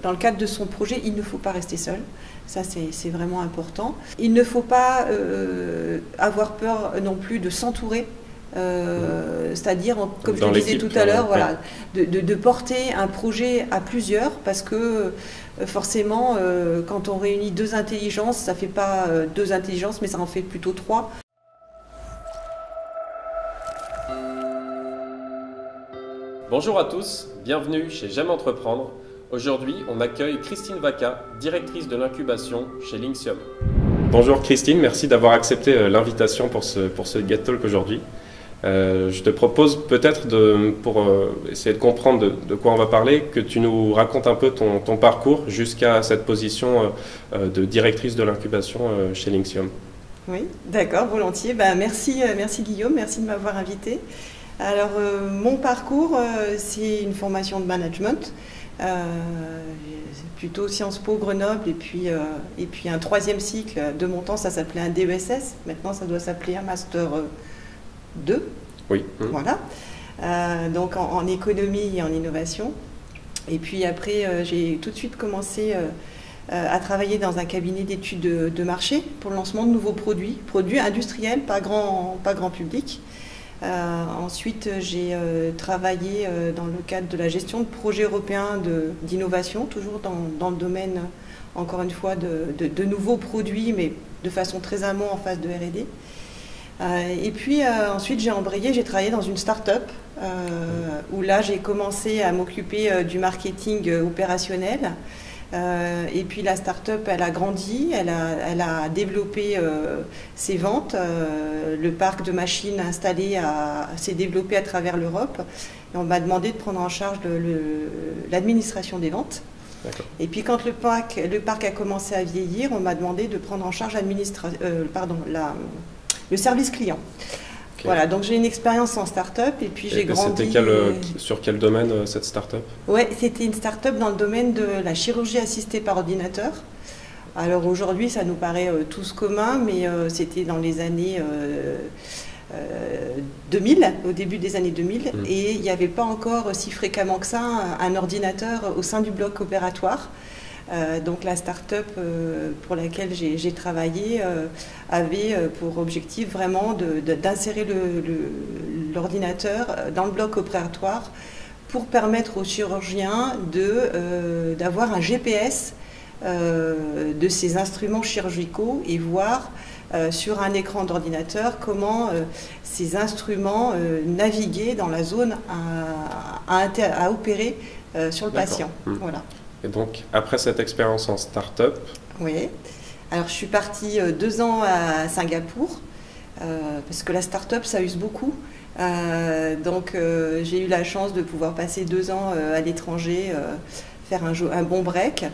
dans le cadre de son projet, il ne faut pas rester seul. Ça, c'est vraiment important. Il ne faut pas avoir peur non plus de s'entourer. C'est-à-dire, comme je le disais tout à l'heure, voilà, de porter un projet à plusieurs, parce que forcément, quand on réunit deux intelligences, ça ne fait pas deux intelligences, mais ça en fait plutôt trois. Bonjour à tous, bienvenue chez J'aime entreprendre. Aujourd'hui, on accueille Christine Vaca, directrice de l'incubation chez Linxium. Bonjour Christine, merci d'avoir accepté l'invitation pour ce Get Talk aujourd'hui. Je te propose peut-être, pour essayer de comprendre de quoi on va parler, que tu nous racontes un peu ton parcours jusqu'à cette position de directrice de l'incubation chez Linxium. Oui, d'accord, volontiers. Merci Guillaume, merci de m'avoir invité. Alors, mon parcours, c'est une formation de management, plutôt Sciences Po Grenoble, et puis un troisième cycle. De mon temps, ça s'appelait un DESS. Maintenant, ça doit s'appeler un Master 2. Oui. Voilà. Donc, en économie et en innovation. Et puis après, j'ai tout de suite commencé à travailler dans un cabinet d'études de marché pour le lancement de nouveaux produits industriels, pas grand public. Ensuite, j'ai travaillé dans le cadre de la gestion de projets européens d'innovation, toujours dans le domaine, encore une fois, de nouveaux produits, mais de façon très amont en phase de R&D. Et puis ensuite, j'ai embrayé, j'ai travaillé dans une start-up, où là, j'ai commencé à m'occuper du marketing opérationnel. Et puis la start-up, elle a grandi, elle a développé ses ventes, le parc de machines installé s'est développé à travers l'Europe, et on m'a demandé de prendre en charge l'administration des ventes. Et puis quand le parc a commencé à vieillir, on m'a demandé de prendre en charge le service client. Okay. Voilà, donc j'ai une expérience en start-up et puis j'ai grandi. C'était sur quel domaine cette start-up? Ouais, c'était une start-up dans le domaine de la chirurgie assistée par ordinateur. Alors aujourd'hui, ça nous paraît tous commun, mais c'était dans les années 2000, au début des années 2000, et il n'y avait pas encore si fréquemment que ça un ordinateur au sein du bloc opératoire. Donc la start-up pour laquelle j'ai travaillé avait pour objectif vraiment d'insérer l'ordinateur dans le bloc opératoire pour permettre aux chirurgiens d'avoir un GPS de ces instruments chirurgicaux et voir sur un écran d'ordinateur comment ces instruments naviguaient dans la zone à opérer sur le patient. Voilà. Et donc, après cette expérience en start-up? Oui. Alors, je suis partie 2 ans à Singapour, parce que la start-up, ça use beaucoup. Donc, j'ai eu la chance de pouvoir passer 2 ans à l'étranger, faire un bon break.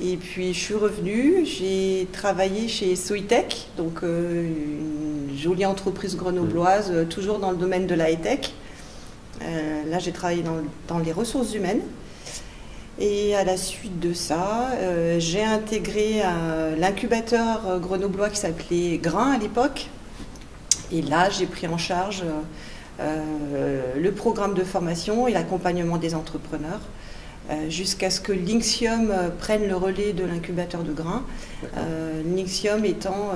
Et puis, je suis revenue, j'ai travaillé chez Soitec, donc une jolie entreprise grenobloise, toujours dans le domaine de la high-tech. Là, j'ai travaillé dans les ressources humaines. Et à la suite de ça, j'ai intégré l'incubateur grenoblois qui s'appelait Grain à l'époque. Et là, j'ai pris en charge le programme de formation et l'accompagnement des entrepreneurs jusqu'à ce que Linxium prenne le relais de l'incubateur de Grain. Linxium étant,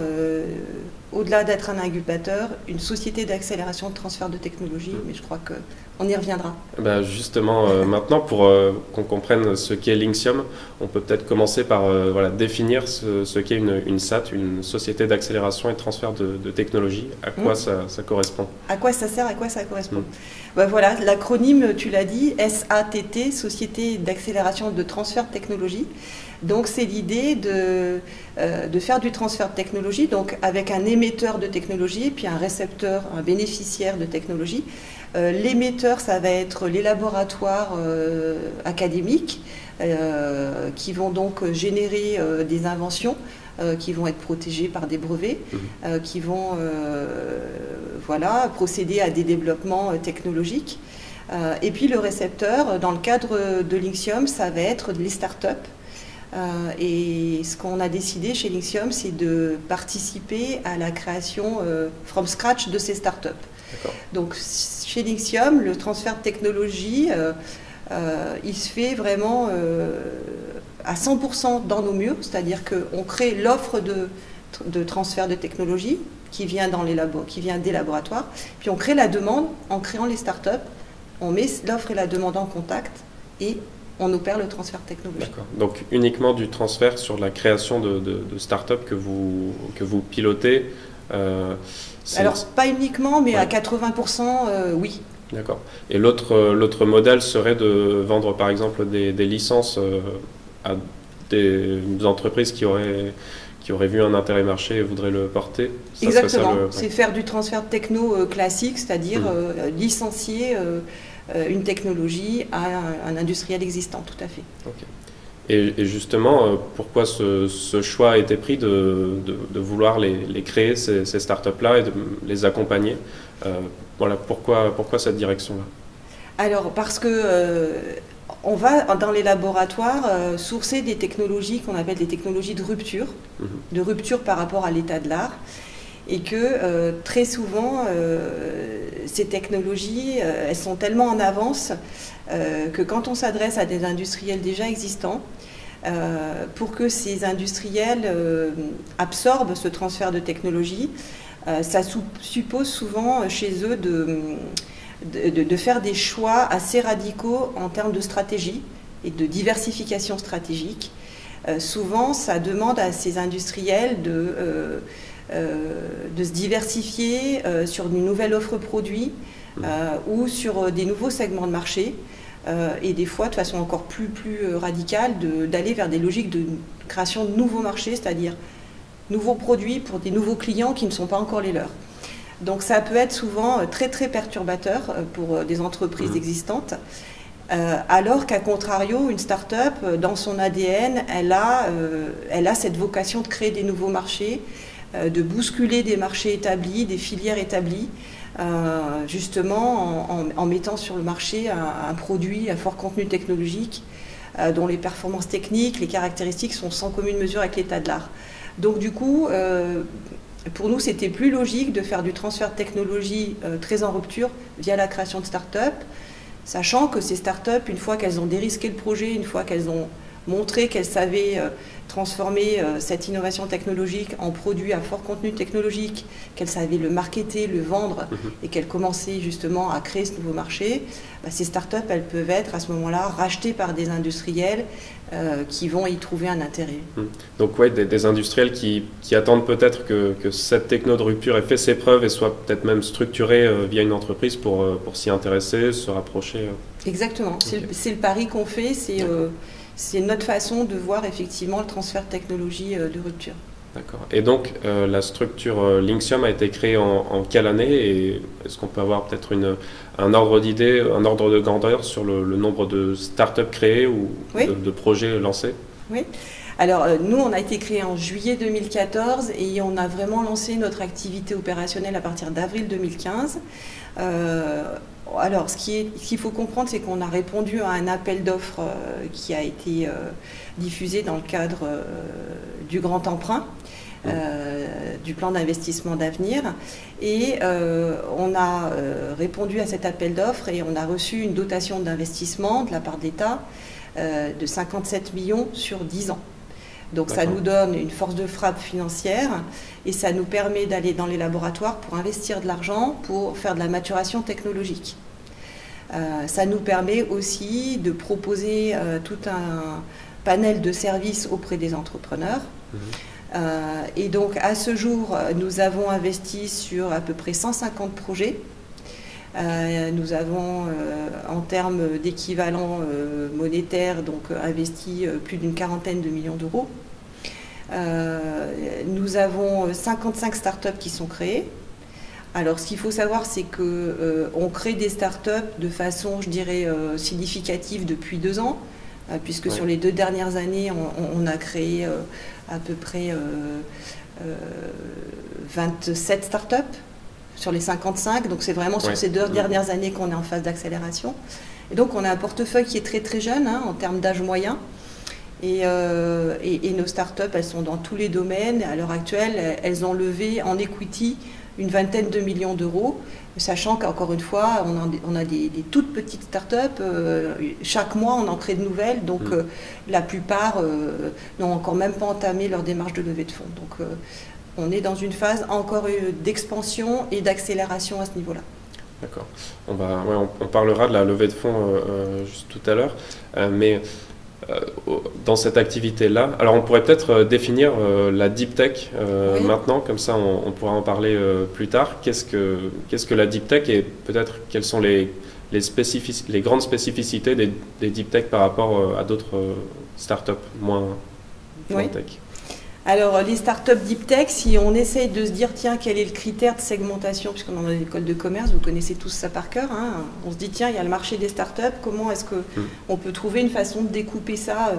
au-delà d'être un incubateur, une société d'accélération de transfert de technologie, mais je crois qu'on y reviendra. Justement, maintenant, pour qu'on comprenne ce qu'est Linxium, on peut peut-être commencer par définir ce qu'est une SAT, une société d'accélération et de transfert de technologie. À quoi ça correspond? À quoi ça sert, à quoi ça correspond? Voilà, l'acronyme, tu l'as dit, SATT, Société d'accélération de transfert de technologie. Donc c'est l'idée de faire du transfert de technologie, donc avec un émetteur de technologie, puis un récepteur, un bénéficiaire de technologie. L'émetteur, ça va être les laboratoires académiques qui vont donc générer des inventions qui vont être protégées par des brevets, qui vont procéder à des développements technologiques. Et puis le récepteur, dans le cadre de Linxium, ça va être les startups. Et ce qu'on a décidé chez Linxium, c'est de participer à la création from scratch de ces startups. Donc chez Linxium, le transfert de technologie, il se fait vraiment à 100% dans nos murs, c'est-à-dire qu'on crée l'offre de transfert de technologie qui vient des laboratoires, puis on crée la demande en créant les startups, on met l'offre et la demande en contact et on opère le transfert technologique. D'accord. Donc uniquement du transfert sur la création de startups que vous pilotez. Alors pas uniquement, mais à 80%, oui. D'accord. Et l'autre modèle serait de vendre par exemple des licences à des entreprises qui auraient vu un intérêt marché et voudraient le porter. Ça exactement. C'est faire du transfert de techno classique, c'est-à-dire licencier une technologie à un industriel existant, tout à fait. Okay. Et justement, pourquoi ce choix a été pris de vouloir les créer, ces startups-là, et de les accompagner voilà, pourquoi cette direction-là? Alors, parce que on va dans les laboratoires sourcer des technologies qu'on appelle des technologies de rupture par rapport à l'état de l'art. Et que très souvent, ces technologies, elles sont tellement en avance que quand on s'adresse à des industriels déjà existants, pour que ces industriels absorbent ce transfert de technologie, ça suppose souvent chez eux de faire des choix assez radicaux en termes de stratégie et de diversification stratégique. Souvent, ça demande à ces industriels de se diversifier sur une nouvelle offre produit ou sur des nouveaux segments de marché et des fois de façon encore plus radicale d'aller vers des logiques de création de nouveaux marchés, c'est-à-dire nouveaux produits pour des nouveaux clients qui ne sont pas encore les leurs. Donc ça peut être souvent très perturbateur pour des entreprises existantes, alors qu'à contrario, une start-up, dans son ADN, elle a cette vocation de créer des nouveaux marchés, de bousculer des marchés établis, des filières établies, justement en mettant sur le marché un produit à fort contenu technologique, dont les performances techniques, les caractéristiques sont sans commune mesure avec l'état de l'art. Donc du coup, pour nous, c'était plus logique de faire du transfert de technologie très en rupture via la création de start-up, sachant que ces start-up, une fois qu'elles ont dérisqué le projet, une fois qu'elles ont montré qu'elles savaient transformer cette innovation technologique en produit à fort contenu technologique, qu'elles savaient le marketer, le vendre et qu'elles commençaient justement à créer ce nouveau marché, ces startups, elles peuvent être à ce moment-là rachetées par des industriels qui vont y trouver un intérêt. Donc ouais, des industriels qui attendent peut-être que cette techno de rupture ait fait ses preuves et soit peut-être même structurée via une entreprise pour s'y intéresser, se rapprocher. Exactement, c'est le pari qu'on fait, c'est notre façon de voir effectivement le transfert de technologie de rupture. D'accord. Et donc, la structure Linxium a été créée en quelle année? Et est-ce qu'on peut avoir peut-être un ordre d'idée, un ordre de grandeur sur le nombre de startups créées ou de projets lancés? Oui. Alors, nous, on a été créé en juillet 2014 et on a vraiment lancé notre activité opérationnelle à partir d'avril 2015. Alors, ce qu'il faut comprendre, c'est qu'on a répondu à un appel d'offres qui a été diffusé dans le cadre du Grand Emprunt, du plan d'investissement d'avenir. Et on a répondu à cet appel d'offres et on a reçu une dotation d'investissement de la part de l'État de 57 millions sur 10 ans. Donc ça nous donne une force de frappe financière et ça nous permet d'aller dans les laboratoires pour investir de l'argent, pour faire de la maturation technologique. Ça nous permet aussi de proposer tout un panel de services auprès des entrepreneurs. Et donc à ce jour, nous avons investi sur à peu près 150 projets. Nous avons, en termes d'équivalent monétaire, donc investi plus d'une quarantaine de millions d'euros. Nous avons 55 startups qui sont créées. Alors, ce qu'il faut savoir, c'est qu'on crée des startups de façon, je dirais, significative depuis 2 ans, puisque sur les 2 dernières années, on a créé à peu près 27 startups sur les 55. Donc, c'est vraiment sur ces 2 dernières années qu'on est en phase d'accélération. Et donc, on a un portefeuille qui est très jeune en termes d'âge moyen. Et nos startups, elles sont dans tous les domaines. À l'heure actuelle, elles ont levé en equity une vingtaine de millions d'euros, sachant qu'encore une fois, on a des toutes petites startups. Chaque mois, on en crée de nouvelles, donc la plupart n'ont encore même pas entamé leur démarche de levée de fonds. Donc on est dans une phase encore d'expansion et d'accélération à ce niveau-là. D'accord. On parlera de la levée de fonds juste tout à l'heure, mais dans cette activité-là, alors on pourrait peut-être définir la deep tech maintenant, comme ça on pourra en parler plus tard. Qu'est-ce que la deep tech et peut-être quelles sont les grandes spécificités des deep tech par rapport à d'autres startups moins tech? Alors, les startups deep tech, si on essaye de se dire, tiens, quel est le critère de segmentation, puisqu'on en a l'école de commerce, vous connaissez tous ça par cœur, hein, on se dit, tiens, il y a le marché des startups, comment est-ce qu'on peut trouver une façon de découper ça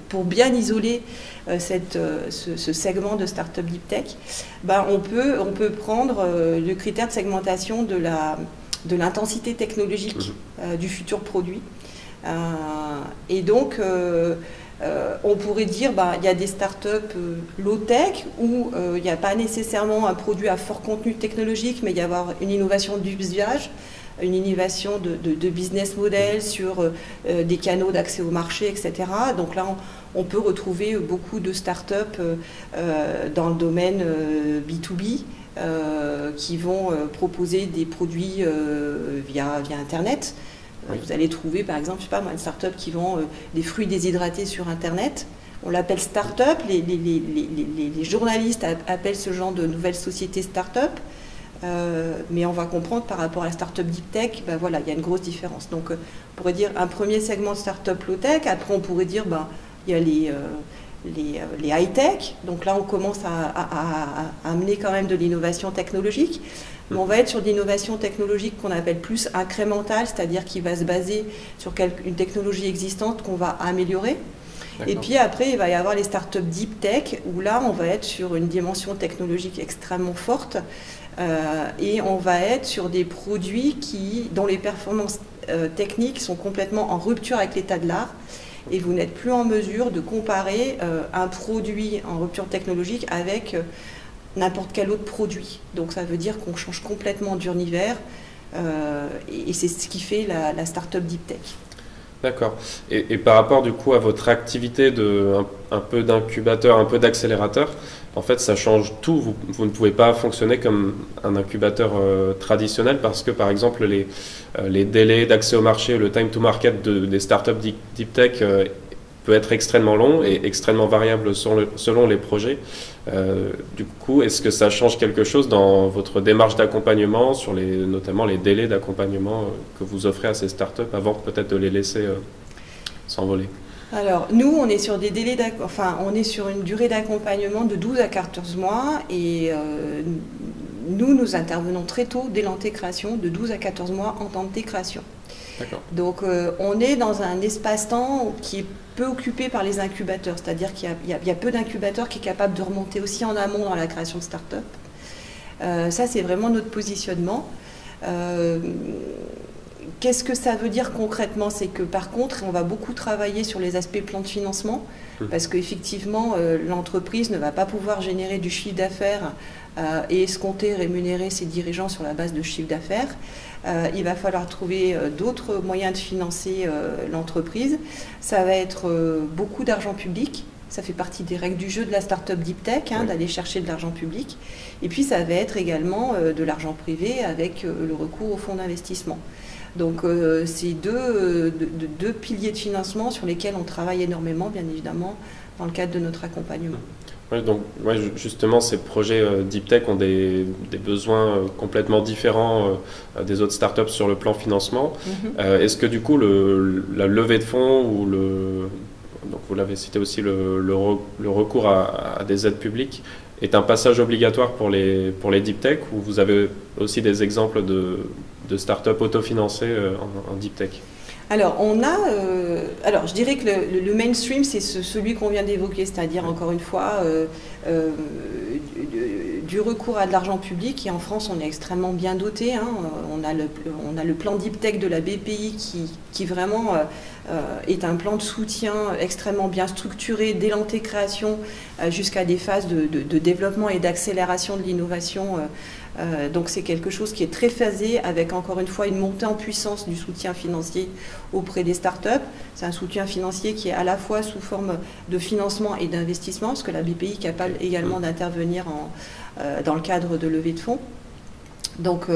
pour bien isoler ce segment de startup deep tech? On peut prendre le critère de segmentation de l'intensité technologique du futur produit. Et donc, on pourrait dire il y a des startups low-tech où il n'y a pas nécessairement un produit à fort contenu technologique, mais il y a avoir une innovation d'usage, une innovation de business model sur des canaux d'accès au marché, etc. Donc là, on peut retrouver beaucoup de startups dans le domaine B2B qui vont proposer des produits via Internet. Vous allez trouver, par exemple, je sais pas, une start-up qui vend des fruits déshydratés sur Internet. On l'appelle start-up. Les journalistes appellent ce genre de nouvelle société start-up. Mais on va comprendre par rapport à la start-up deep tech, voilà, il y a une grosse différence. Donc, on pourrait dire un premier segment de start-up low-tech. Après, on pourrait dire, il y a les high-tech. Donc là, on commence à amener quand même de l'innovation technologique. Mais on va être sur de l'innovation technologique qu'on appelle plus incrémentale, c'est-à-dire qui va se baser sur une technologie existante qu'on va améliorer. Et puis après, il va y avoir les startups deep tech, où là, on va être sur une dimension technologique extrêmement forte. Et on va être sur des produits dont les performances techniques sont complètement en rupture avec l'état de l'art. Et vous n'êtes plus en mesure de comparer un produit en rupture technologique avec n'importe quel autre produit. Donc ça veut dire qu'on change complètement d'univers et c'est ce qui fait la startup deep tech. D'accord. Et par rapport du coup à votre activité un peu d'incubateur, un peu d'accélérateur, en fait ça change tout. Vous ne pouvez pas fonctionner comme un incubateur traditionnel parce que par exemple les délais d'accès au marché, le time to market des startups deep tech peut être extrêmement long et extrêmement variable selon les projets. Du coup, est-ce que ça change quelque chose dans votre démarche d'accompagnement, sur notamment les délais d'accompagnement que vous offrez à ces startups avant peut-être de les laisser s'envoler? Alors, nous, on est sur des délais on est sur une durée d'accompagnement de 12 à 14 mois et nous intervenons très tôt dès l'antécréation, de 12 à 14 mois en antécréation. Donc on est dans un espace-temps qui est peu occupé par les incubateurs, c'est-à-dire qu'il y a peu d'incubateurs qui sont capables de remonter aussi en amont dans la création de start-up. Ça, c'est vraiment notre positionnement. Qu'est-ce que ça veut dire concrètement? C'est que par contre, on va beaucoup travailler sur les aspects plan de financement, parce qu'effectivement, l'entreprise ne va pas pouvoir générer du chiffre d'affaires et escompter, rémunérer ses dirigeants sur la base de chiffre d'affaires. Il va falloir trouver d'autres moyens de financer l'entreprise. Ça va être beaucoup d'argent public. Ça fait partie des règles du jeu de la start-up deep tech, d'aller chercher de l'argent public. Et puis, ça va être également de l'argent privé avec le recours aux fonds d'investissement. Donc, c'est deux piliers de financement sur lesquels on travaille énormément, bien évidemment, dans le cadre de notre accompagnement. Oui, donc justement, ces projets deep tech ont des besoins complètement différents des autres startups sur le plan financement. Est-ce que du coup, la levée de fonds ou donc vous l'avez cité aussi, le recours à des aides publiques est un passage obligatoire pour les deep tech, ou vous avez aussi des exemples de startups autofinancées en deep tech? Alors, je dirais que le mainstream, c'est celui qu'on vient d'évoquer, c'est-à-dire, encore une fois, du recours à de l'argent public. Et en France, on est extrêmement bien doté. On a le plan Deep Tech de la BPI qui vraiment est un plan de soutien extrêmement bien structuré dès l'anté-création jusqu'à des phases de développement et d'accélération de l'innovation. Donc c'est quelque chose qui est très phasé avec encore une fois une montée en puissance du soutien financier auprès des startups. C'est un soutien financier qui est à la fois sous forme de financement et d'investissement, parce que la BPI est capable également d'intervenir dans le cadre de levée de fonds. Donc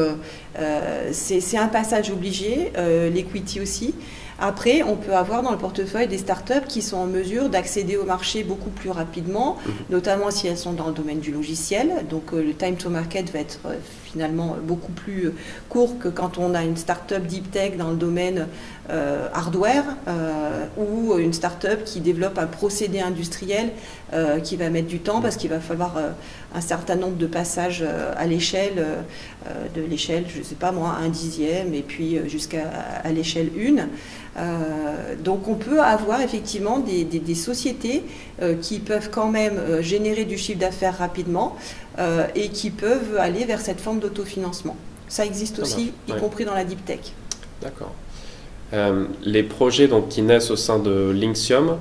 c'est un passage obligé, l'equity aussi. Après, on peut avoir dans le portefeuille des startups qui sont en mesure d'accéder au marché beaucoup plus rapidement, notamment si elles sont dans le domaine du logiciel. Donc le time to market va être finalement beaucoup plus court que quand on a une startup deep tech dans le domaine hardware ou une startup qui développe un procédé industriel qui va mettre du temps parce qu'il va falloir un certain nombre de passages à l'échelle, de l'échelle, je ne sais pas moi, 1/10 et puis jusqu'à l'échelle 1. Donc on peut avoir effectivement des sociétés qui peuvent quand même générer du chiffre d'affaires rapidement et qui peuvent aller vers cette forme d'autofinancement. Ça existe aussi, y compris dans la deep tech. D'accord. Les projets donc, qui naissent au sein de Linxium,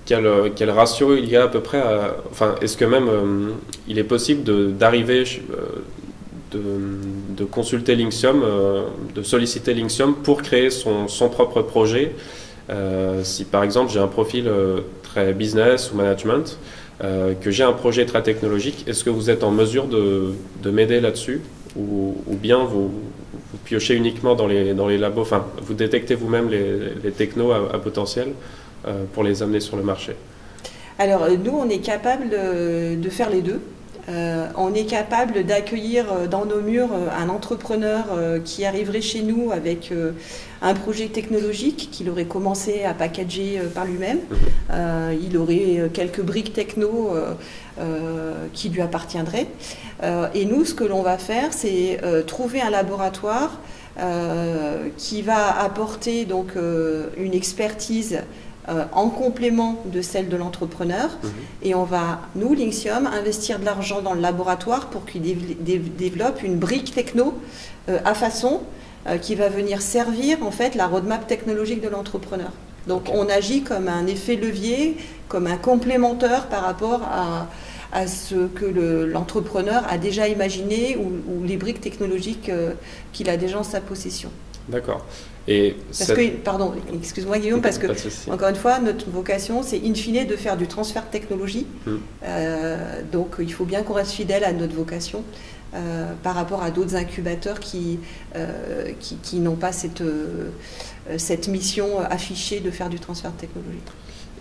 quel ratio il y a à peu près enfin, est-ce que même il est possible d'arriver de consulter Linxium, de solliciter Linxium pour créer son propre projet. Si par exemple j'ai un profil très business ou management, que j'ai un projet très technologique, est-ce que vous êtes en mesure de m'aider là-dessus ou bien vous piochez uniquement dans les labos, enfin vous détectez vous-même les technos à potentiel pour les amener sur le marché? Alors nous on est capable de faire les deux. On est capable d'accueillir dans nos murs un entrepreneur qui arriverait chez nous avec un projet technologique qu'il aurait commencé à packager par lui-même. Il aurait quelques briques techno qui lui appartiendraient. Et nous, ce que l'on va faire, c'est trouver un laboratoire qui va apporter donc, une expertise en complément de celle de l'entrepreneur. Et on va, nous, Linxium, investir de l'argent dans le laboratoire pour qu'il développe une brique techno à façon qui va venir servir en fait la roadmap technologique de l'entrepreneur. Donc on agit comme un effet levier, comme un complémentaire par rapport à ce que l'entrepreneur a déjà imaginé ou les briques technologiques qu'il a déjà en sa possession. D'accord. Pardon, excuse-moi Guillaume, parce que, encore une fois, notre vocation, c'est in fine de faire du transfert de technologie. Donc, il faut bien qu'on reste fidèle à notre vocation par rapport à d'autres incubateurs qui n'ont pas cette mission affichée de faire du transfert de technologie.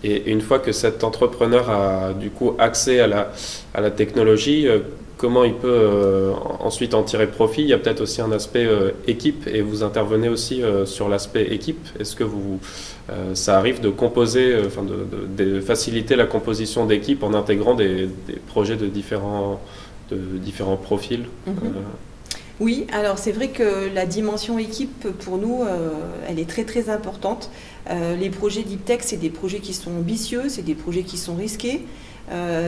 Et une fois que cet entrepreneur a du coup accès à la technologie, comment il peut ensuite en tirer profit? Il y a peut-être aussi un aspect équipe et vous intervenez aussi sur l'aspect équipe. Est-ce que ça arrive de composer, de faciliter la composition d'équipe en intégrant des projets de différents profils? Oui, alors c'est vrai que la dimension équipe, pour nous, elle est très très importante. Les projets Deep Tech, c'est des projets qui sont ambitieux, c'est des projets qui sont risqués.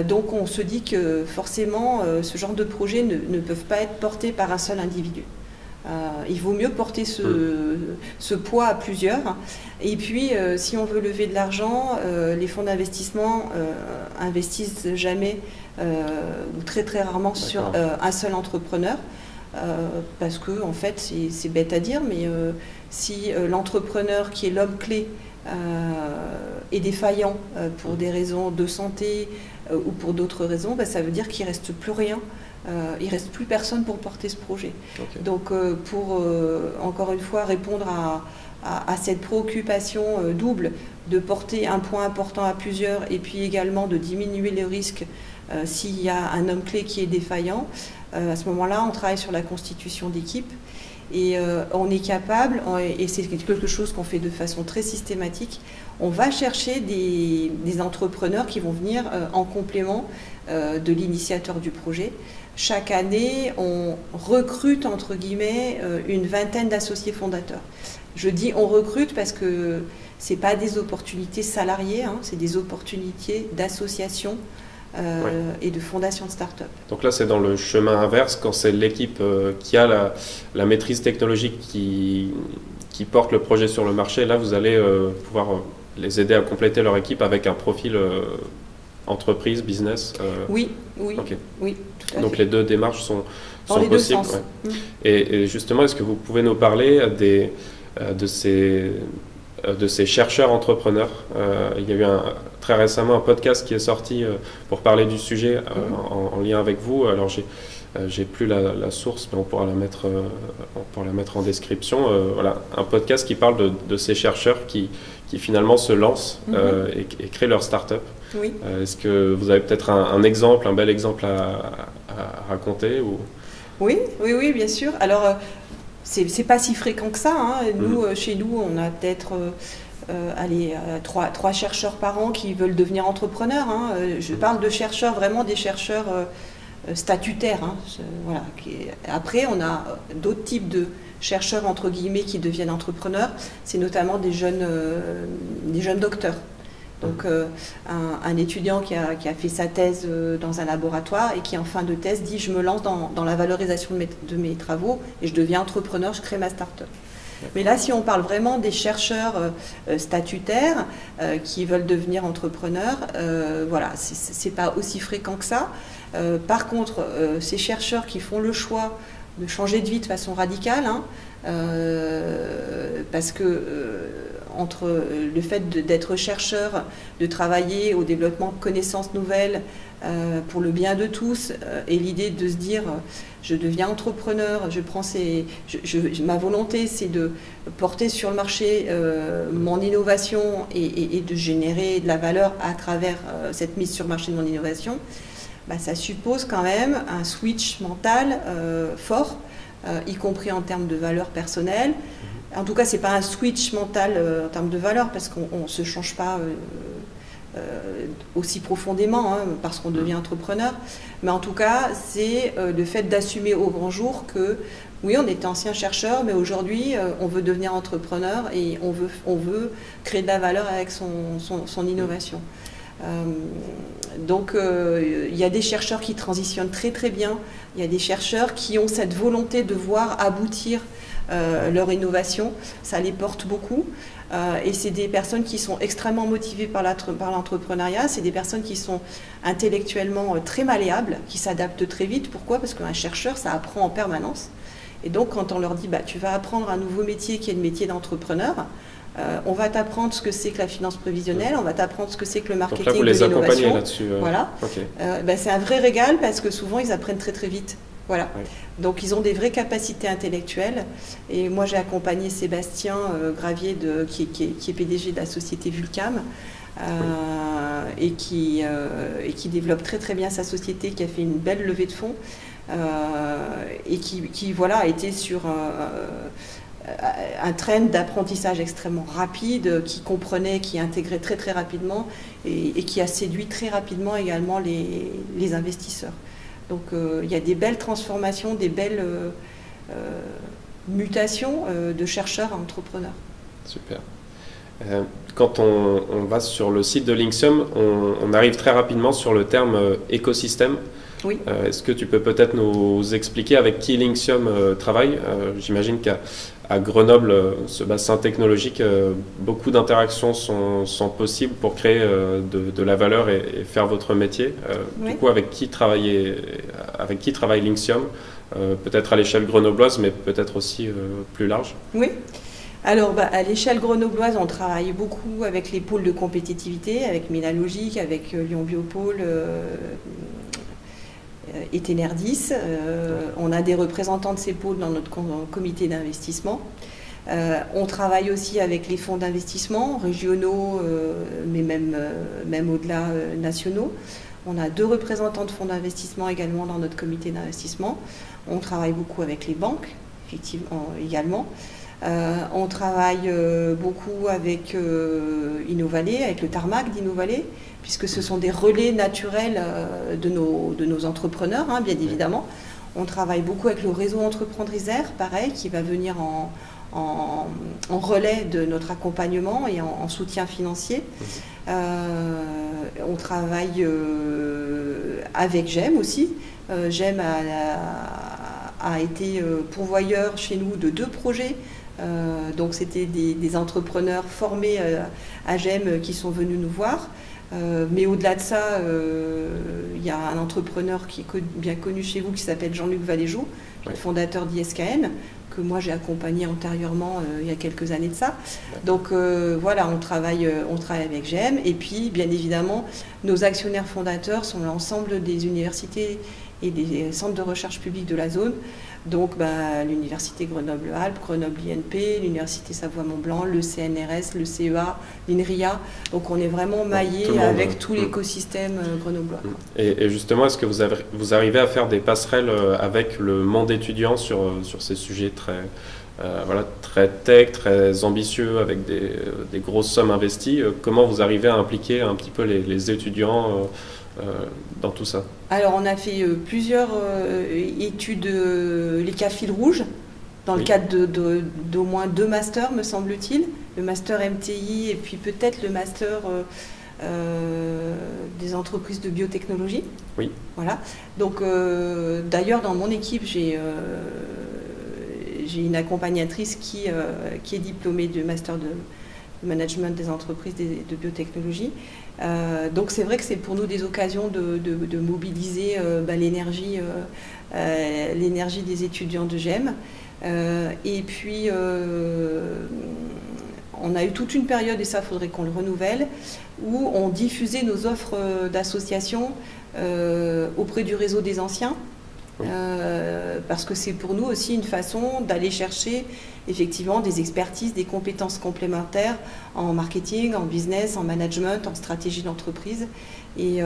Donc on se dit que forcément, ce genre de projets ne peuvent pas être portés par un seul individu. Il vaut mieux porter ce poids à plusieurs. Et puis, si on veut lever de l'argent, les fonds d'investissement investissent jamais ou très très rarement sur un seul entrepreneur. Parce que en fait c'est bête à dire, mais si l'entrepreneur qui est l'homme clé est défaillant pour des raisons de santé ou pour d'autres raisons, ça veut dire qu'il ne reste plus rien, il ne reste plus personne pour porter ce projet. Donc pour encore une fois répondre à cette préoccupation double de porter un point important à plusieurs et puis également de diminuer le risque s'il y a un homme clé qui est défaillant, à ce moment-là, on travaille sur la constitution d'équipe et on est capable, et c'est quelque chose qu'on fait de façon très systématique, on va chercher des entrepreneurs qui vont venir en complément de l'initiateur du projet. Chaque année, on recrute, entre guillemets, une vingtaine d'associés fondateurs. Je dis on recrute parce que ce n'est pas des opportunités salariées, c'est des opportunités d'association et de fondation de start-up. Donc là, c'est dans le chemin inverse, quand c'est l'équipe qui a la maîtrise technologique qui qui portent le projet sur le marché. Là, vous allez pouvoir les aider à compléter leur équipe avec un profil entreprise, business. Oui, okay. Oui, tout à Donc fait. les deux démarches sont les possibles. Deux sens. Ouais. Et justement, est-ce que vous pouvez nous parler de ces chercheurs entrepreneurs? Il y a eu très récemment un podcast qui est sorti pour parler du sujet en lien avec vous. Alors j'ai plus la source, mais on pourra la mettre en description. Voilà, un podcast qui parle de ces chercheurs qui finalement se lancent et créent leur start-up. Oui. Est-ce que vous avez peut-être un exemple, un bel exemple à raconter ou... Oui, bien sûr. Alors, c'est pas si fréquent que ça. Hein. Nous, chez nous, on a peut-être trois chercheurs par an qui veulent devenir entrepreneurs. Hein. Je parle de chercheurs, vraiment des chercheurs statutaires. Hein. Voilà. Après, on a d'autres types de chercheurs, entre guillemets, qui deviennent entrepreneurs. C'est notamment des jeunes docteurs. Donc un étudiant qui a fait sa thèse dans un laboratoire et qui en fin de thèse dit je me lance dans la valorisation de mes travaux et je deviens entrepreneur, je crée ma start-up. Mais là, si on parle vraiment des chercheurs statutaires qui veulent devenir entrepreneurs, voilà, c'est pas aussi fréquent que ça. Par contre, ces chercheurs qui font le choix de changer de vie de façon radicale, hein, parce que entre le fait d'être chercheur, de travailler au développement de connaissances nouvelles pour le bien de tous, et l'idée de se dire je deviens entrepreneur, ma volonté c'est de porter sur le marché mon innovation et de générer de la valeur à travers cette mise sur le marché de mon innovation, bah, ça suppose quand même un switch mental fort, y compris en termes de valeurs personnelles. En tout cas, ce n'est pas un switch mental en termes de valeur, parce qu'on ne se change pas aussi profondément, hein, parce qu'on devient entrepreneur. Mais en tout cas, c'est le fait d'assumer au grand jour que, oui, on était ancien chercheur, mais aujourd'hui, on veut devenir entrepreneur et on veut créer de la valeur avec son innovation. Donc, il y a des chercheurs qui transitionnent très très bien. Il y a des chercheurs qui ont cette volonté de voir aboutir leur innovation, ça les porte beaucoup, et c'est des personnes qui sont extrêmement motivées par l'entrepreneuriat. C'est des personnes qui sont intellectuellement très malléables, qui s'adaptent très vite. Pourquoi? Parce qu'un chercheur, ça apprend en permanence, et donc quand on leur dit bah, tu vas apprendre un nouveau métier qui est le métier d'entrepreneur, on va t'apprendre ce que c'est que la finance prévisionnelle, on va t'apprendre ce que c'est que le marketing de l'innovation. Donc là, vous les accompagnez là-dessus. Voilà. Okay. Bah, c'est un vrai régal, parce que souvent ils apprennent très très vite. Voilà. Oui. Donc ils ont des vraies capacités intellectuelles. Et moi j'ai accompagné Sébastien Gravier qui est PDG de la société Vulcam et qui développe très très bien sa société, qui a fait une belle levée de fonds et qui voilà, a été sur un trend d'apprentissage extrêmement rapide, qui comprenait, qui intégrait très très rapidement et qui a séduit très rapidement également les investisseurs. Donc il y a des belles transformations, des belles mutations de chercheurs à entrepreneurs. Super. Quand on va sur le site de Linxium, on arrive très rapidement sur le terme écosystème. Oui. Est-ce que tu peux peut-être nous expliquer avec qui Linxium travaille? J'imagine qu'à Grenoble, ce bassin technologique, beaucoup d'interactions sont possibles pour créer de la valeur et faire votre métier. Oui. Du coup, avec qui travaille Linxium? Peut-être à l'échelle grenobloise, mais peut-être aussi plus large. Oui. Alors, à l'échelle grenobloise, on travaille beaucoup avec les pôles de compétitivité, avec Mélalogique, avec Lyon Biopôle et Tenerdis. On a des représentants de ces pôles dans notre comité d'investissement. On travaille aussi avec les fonds d'investissement régionaux, mais même au-delà nationaux. On a 2 représentants de fonds d'investissement également dans notre comité d'investissement. On travaille beaucoup avec les banques, effectivement, également. On travaille beaucoup avec Innovalet, avec le tarmac d'Innovalet, puisque ce sont des relais naturels de nos entrepreneurs, hein, bien évidemment. On travaille beaucoup avec le réseau Entreprendre Isère, pareil, qui va venir en relais de notre accompagnement et en soutien financier. On travaille avec GEM aussi. GEM a été pourvoyeur chez nous de 2 projets Donc c'était des entrepreneurs formés à GEM qui sont venus nous voir. Mais au-delà de ça, il y a un entrepreneur qui est bien connu chez vous qui s'appelle Jean-Luc Valéjou, le fondateur d'ISKN, que moi j'ai accompagné antérieurement il y a quelques années de ça. Donc voilà, on travaille avec GEM. Et puis bien évidemment, nos actionnaires fondateurs sont l'ensemble des universités et des centres de recherche publics de la zone. Donc l'Université Grenoble-Alpes, Grenoble-INP, l'Université Savoie-Mont-Blanc, le CNRS, le CEA, l'INRIA. Donc on est vraiment maillé avec tout l'écosystème grenoblois. Et justement, est-ce que vous arrivez à faire des passerelles avec le monde étudiant sur ces sujets très tech, très ambitieux, avec des grosses sommes investies? Comment vous arrivez à impliquer un petit peu les étudiants dans tout ça? Alors on a fait plusieurs études, les cas fil rouge, dans le cadre d'au moins 2 masters, me semble-t-il. Le master MTI et puis peut-être le master des entreprises de biotechnologie. Oui. Voilà. Donc d'ailleurs dans mon équipe, j'ai une accompagnatrice qui est diplômée de master de management des entreprises de biotechnologie. Donc c'est vrai que c'est pour nous des occasions de mobiliser l'énergie des étudiants de GEM. Et puis on a eu toute une période, et ça il faudrait qu'on le renouvelle, où on diffusait nos offres d'associations auprès du réseau des anciens. Oui. Parce que c'est pour nous aussi une façon d'aller chercher effectivement des expertises, des compétences complémentaires en marketing, en business, en management, en stratégie d'entreprise. Et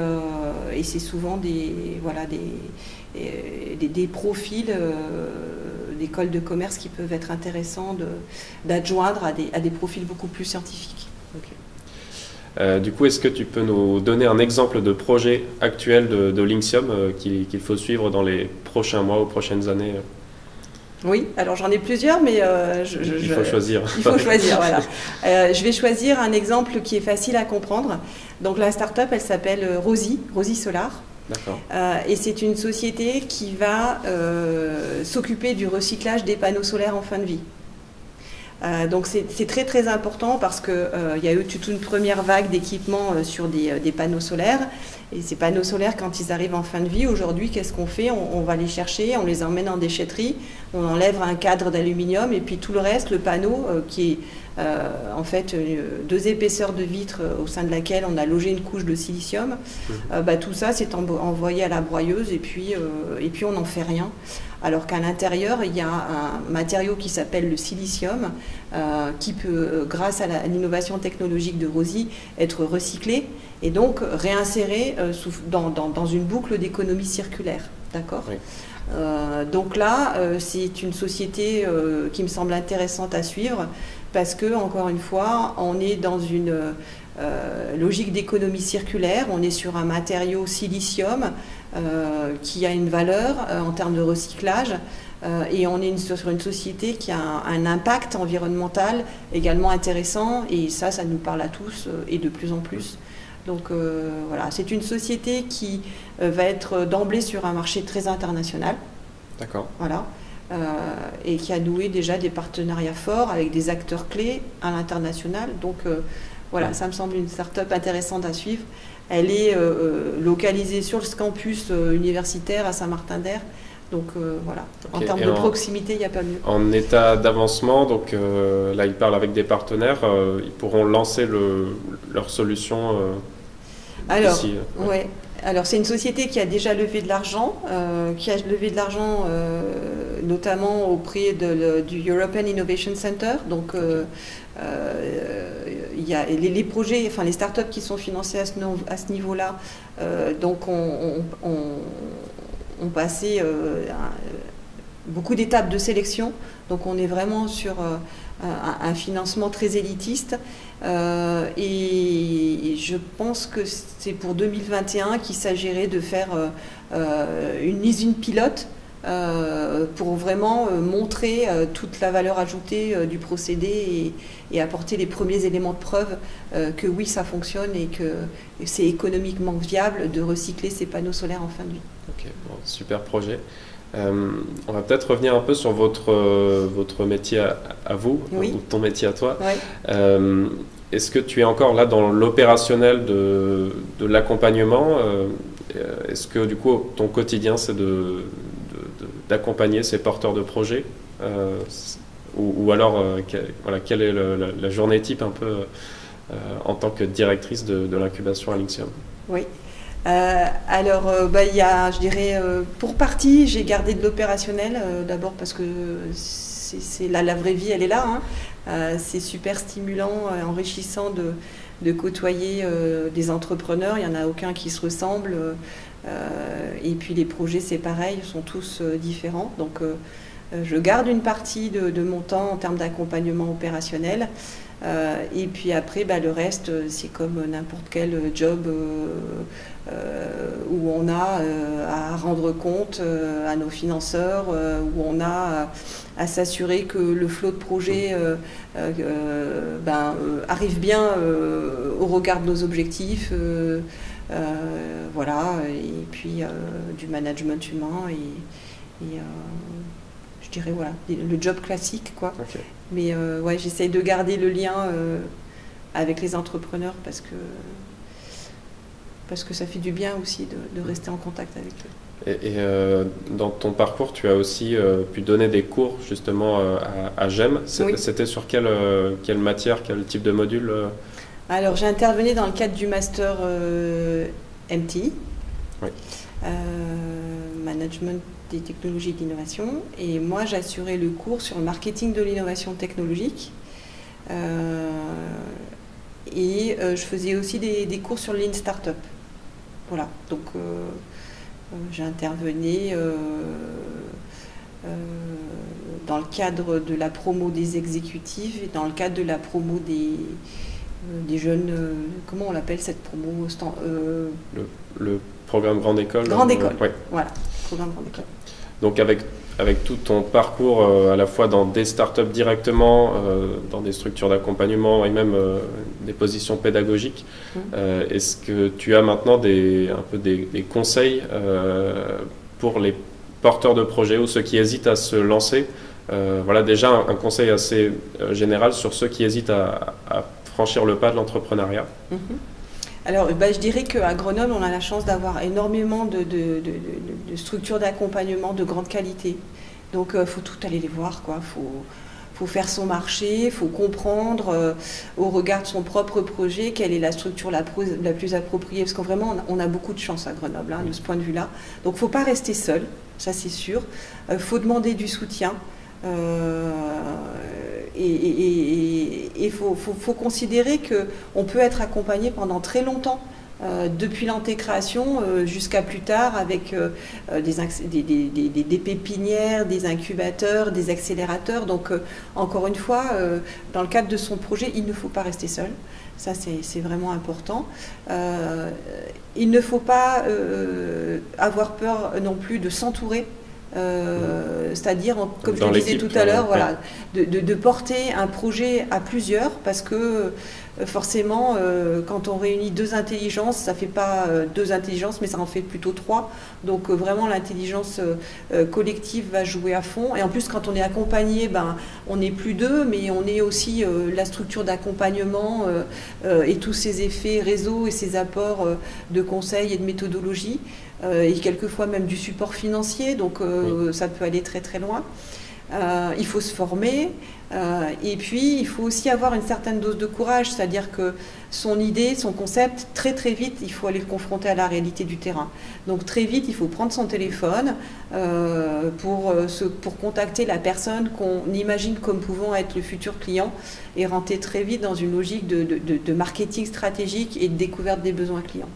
c'est souvent des profils d'écoles de commerce qui peuvent être intéressants d'adjoindre à des profils beaucoup plus scientifiques. Okay. Du coup, est-ce que tu peux nous donner un exemple de projet actuel de Linxium qu'il faut suivre dans les prochains mois ou prochaines années? Oui, alors j'en ai plusieurs, mais il faut choisir. Il faut choisir, voilà. Je vais choisir un exemple qui est facile à comprendre. Donc la start-up, elle s'appelle Rosie Solar. D'accord. Et c'est une société qui va s'occuper du recyclage des panneaux solaires en fin de vie. Donc c'est très très important parce qu'il y a eu toute une première vague d'équipements sur des panneaux solaires. Et ces panneaux solaires, quand ils arrivent en fin de vie, aujourd'hui, qu'est-ce qu'on fait? On va les chercher, on les emmène en déchetterie, on enlève un cadre d'aluminium et puis tout le reste, le panneau qui est en fait 2 épaisseurs de vitre au sein de laquelle on a logé une couche de silicium. Tout ça, c'est envoyé à la broyeuse et puis on n'en fait rien. Alors qu'à l'intérieur, il y a un matériau qui s'appelle le silicium qui peut, grâce à l'innovation technologique de Rosie, être recyclé et donc réinséré dans une boucle d'économie circulaire. D'accord ? Oui. Donc là, c'est une société qui me semble intéressante à suivre parce que, encore une fois, on est dans une logique d'économie circulaire, on est sur un matériau silicium qui a une valeur en termes de recyclage et on est sur une société qui a un impact environnemental également intéressant et ça nous parle à tous et de plus en plus. Donc voilà, c'est une société qui va être d'emblée sur un marché très international. D'accord. Voilà. Et qui a noué déjà des partenariats forts avec des acteurs clés à l'international. Donc voilà, ça me semble une start-up intéressante à suivre. Elle est localisée sur le campus universitaire à Saint-Martin-d'Air. Donc voilà, okay. En termes de proximité, il n'y a pas mieux. En état d'avancement, donc là ils parlent avec des partenaires, ils pourront lancer leur solution ici. Ouais. Alors c'est une société qui a déjà levé de l'argent, notamment auprès du European Innovation Center. Donc il y a les projets, enfin les startups qui sont financées à ce niveau-là, donc ont passé beaucoup d'étapes de sélection. Donc on est vraiment sur un financement très élitiste. Et je pense que c'est pour 2021 qu'il s'agirait de faire une usine pilote pour vraiment montrer toute la valeur ajoutée du procédé et apporter les premiers éléments de preuve que oui, ça fonctionne et que c'est économiquement viable de recycler ces panneaux solaires en fin de vie. Ok, bon, super projet. On va peut-être revenir un peu sur votre métier à vous, oui. ou ton métier à toi. Oui. Est-ce que tu es encore là dans l'opérationnel de l'accompagnement? Est-ce que du coup ton quotidien c'est d'accompagner ces porteurs de projets, ou alors quelle est la journée type un peu en tant que directrice de l'incubation à Linxium? Oui. Il y a, je dirais, pour partie, j'ai gardé de l'opérationnel, d'abord parce que c'est la vraie vie, elle est là. Hein. C'est super stimulant, enrichissant de côtoyer des entrepreneurs. Il n'y en a aucun qui se ressemble. Et puis les projets, c'est pareil, sont tous différents. Donc je garde une partie de mon temps en termes d'accompagnement opérationnel. Et puis après, le reste, c'est comme n'importe quel job où on a à rendre compte à nos financeurs, où on a à s'assurer que le flot de projet arrive bien au regard de nos objectifs. Voilà, et puis du management humain et je dirais voilà, le job classique quoi. Okay. Mais ouais, j'essaye de garder le lien avec les entrepreneurs parce que ça fait du bien aussi de rester en contact avec eux. Et dans ton parcours, tu as aussi pu donner des cours justement à GEM. Oui. C'était sur quelle matière, quel type de module? Alors j'ai intervenu dans le cadre du master MTI, oui. Management des technologies et d'innovation, et moi j'assurais le cours sur le marketing de l'innovation technologique, et je faisais aussi des cours sur Lean Startup. Voilà, donc j'intervenais dans le cadre de la promo des exécutifs et dans le cadre de la promo des jeunes, comment on l'appelle cette promo le programme Grande École. Grande École, ouais. Voilà, programme Grande École. Donc avec tout ton parcours à la fois dans des startups directement, dans des structures d'accompagnement et même des positions pédagogiques, est-ce que tu as maintenant des conseils pour les porteurs de projets ou ceux qui hésitent à se lancer? Voilà déjà un conseil assez général sur ceux qui hésitent à franchir le pas de l'entrepreneuriat. Alors, je dirais qu'à Grenoble, on a la chance d'avoir énormément de structures d'accompagnement de grande qualité. Donc, il faut tout aller les voir, quoi. Faut faire son marché, il faut comprendre au regard de son propre projet quelle est la structure la plus appropriée. Parce que vraiment, on a beaucoup de chance à Grenoble, de ce point de vue-là. Donc, il ne faut pas rester seul, ça c'est sûr. Il faut demander du soutien. Il faut considérer qu'on peut être accompagné pendant très longtemps, depuis l'intégration jusqu'à plus tard avec des pépinières, des incubateurs, des accélérateurs. Donc encore une fois, dans le cadre de son projet, il ne faut pas rester seul. Ça, c'est vraiment important. Il ne faut pas avoir peur non plus de s'entourer. C'est-à-dire, comme je le disais tout à l'heure, voilà, de porter un projet à plusieurs, parce que forcément, quand on réunit deux intelligences, ça ne fait pas deux intelligences, mais ça en fait plutôt trois. Donc vraiment, l'intelligence collective va jouer à fond. Et en plus, quand on est accompagné, on n'est plus deux, mais on est aussi la structure d'accompagnement et tous ces effets réseau et ces apports de conseils et de méthodologie. Et quelquefois même du support financier, donc ça peut aller très très loin. Il faut se former, et puis il faut aussi avoir une certaine dose de courage, c'est-à-dire que son idée, son concept, très très vite, il faut aller le confronter à la réalité du terrain. Donc très vite, il faut prendre son téléphone pour contacter la personne qu'on imagine comme pouvant être le futur client et rentrer très vite dans une logique de marketing stratégique et de découverte des besoins clients.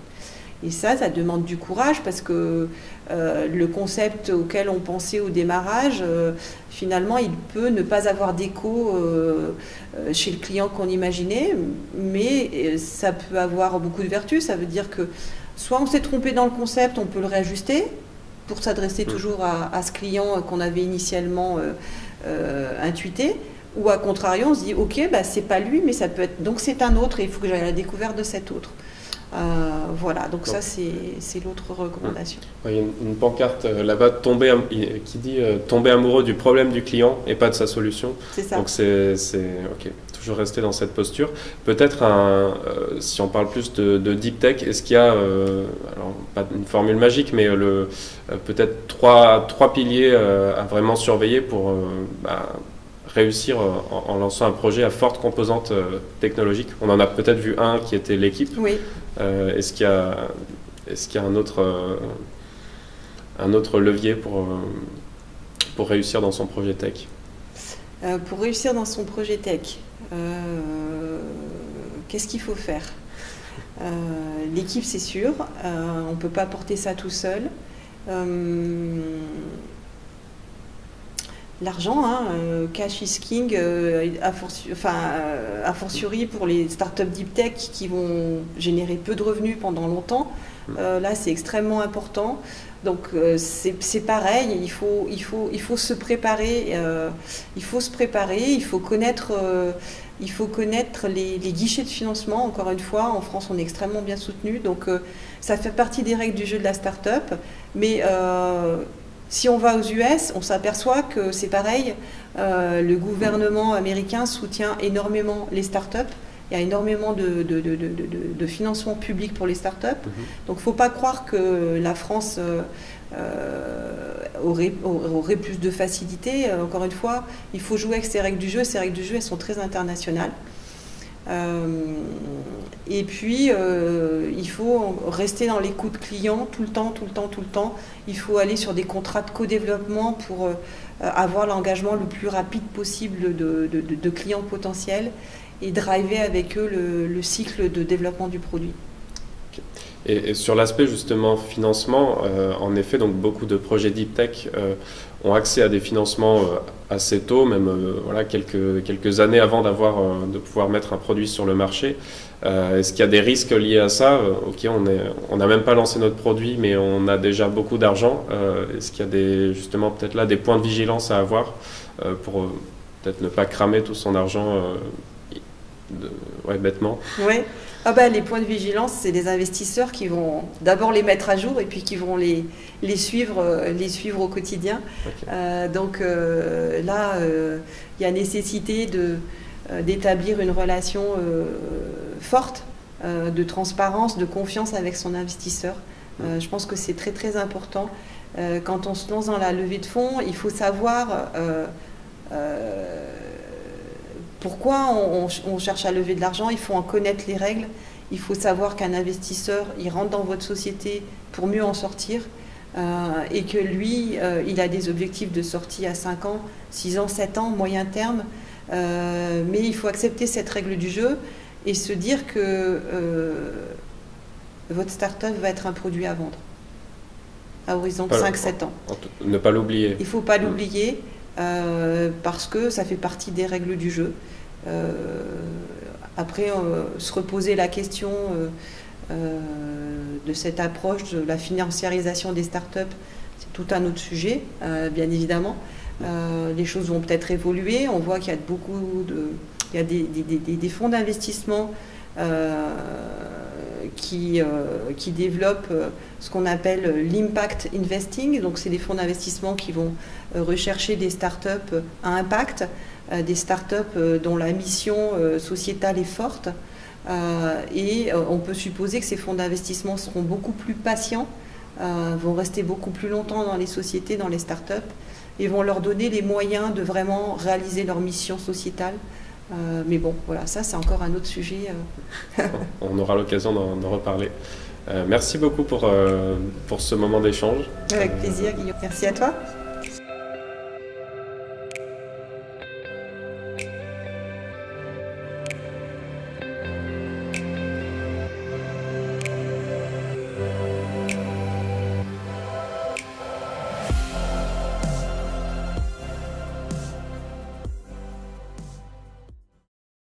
Et ça demande du courage parce que le concept auquel on pensait au démarrage, finalement, il peut ne pas avoir d'écho chez le client qu'on imaginait, mais ça peut avoir beaucoup de vertus. Ça veut dire que soit on s'est trompé dans le concept, on peut le réajuster pour s'adresser toujours à ce client qu'on avait initialement intuité, ou à contrario, on se dit « Ok, c'est pas lui, mais ça peut être... Donc c'est un autre et il faut que j'aille à la découverte de cet autre ». Voilà, donc ça c'est l'autre recommandation. Il y a une pancarte là-bas qui dit tomber amoureux du problème du client et pas de sa solution. C'est ça. Donc c'est ok, toujours rester dans cette posture. Peut-être si on parle plus de deep tech, est-ce qu'il y a, alors pas une formule magique, mais peut-être trois piliers à vraiment surveiller pour réussir en lançant un projet à forte composante technologique? On en a peut-être vu un qui était l'équipe. Oui. Est-ce qu'il y a un autre levier pour réussir dans son projet tech? Pour réussir dans son projet tech, qu'est-ce qu'il faut faire? L'équipe, c'est sûr, on ne peut pas porter ça tout seul. L'argent, cash is king, a fortiori pour les startups deep tech qui vont générer peu de revenus pendant longtemps. Là, c'est extrêmement important. Donc, c'est pareil, il faut se préparer. Il faut connaître les guichets de financement. Encore une fois, en France, on est extrêmement bien soutenu. Donc, ça fait partie des règles du jeu de la start-up. Mais si on va aux US, on s'aperçoit que c'est pareil. Le gouvernement américain soutient énormément les startups. Il y a énormément de financement public pour les startups. Donc, il ne faut pas croire que la France aurait plus de facilité. Encore une fois, il faut jouer avec ces règles du jeu. Ces règles du jeu, elles sont très internationales. Et puis, il faut rester dans l'écoute client tout le temps. Il faut aller sur des contrats de co-développement pour avoir l'engagement le plus rapide possible de clients potentiels et driver avec eux le cycle de développement du produit. Et sur l'aspect justement financement, en effet, donc beaucoup de projets deep tech ont accès à des financements assez tôt, même quelques années avant de pouvoir mettre un produit sur le marché. Est-ce qu'il y a des risques liés à ça? Ok, on n'a même pas lancé notre produit, mais on a déjà beaucoup d'argent. Est-ce qu'il y a justement peut-être là des points de vigilance à avoir pour peut-être ne pas cramer tout son argent bêtement? Oui. Les points de vigilance, c'est les investisseurs qui vont d'abord les mettre à jour et puis qui vont les suivre au quotidien. Okay. Donc là, il y a nécessité d'établir une relation forte, de transparence, de confiance avec son investisseur. Je pense que c'est très très important. Quand on se lance dans la levée de fonds, il faut savoir pourquoi on cherche à lever de l'argent. Il faut en connaître les règles. Il faut savoir qu'un investisseur, il rentre dans votre société pour mieux en sortir et que lui, il a des objectifs de sortie à 5 ans, 6 ans, 7 ans, moyen terme. Mais il faut accepter cette règle du jeu et se dire que votre start-up va être un produit à vendre à horizon de 5-7 ans. Ne pas l'oublier. Il ne faut pas l'oublier. Parce que ça fait partie des règles du jeu. Après, se reposer la question de cette approche de la financiarisation des startups, c'est tout un autre sujet, bien évidemment. Les choses vont peut-être évoluer. On voit qu'il y a des fonds d'investissement qui développent ce qu'on appelle l'impact investing. Donc, c'est des fonds d'investissement qui vont rechercher des startups à impact, des startups dont la mission sociétale est forte. Et on peut supposer que ces fonds d'investissement seront beaucoup plus patients, vont rester beaucoup plus longtemps dans les sociétés, dans les startups, et vont leur donner les moyens de vraiment réaliser leur mission sociétale. Mais bon, voilà, ça c'est encore un autre sujet. On aura l'occasion d'en reparler. Merci beaucoup pour ce moment d'échange. Avec plaisir, Guillaume. Merci à toi.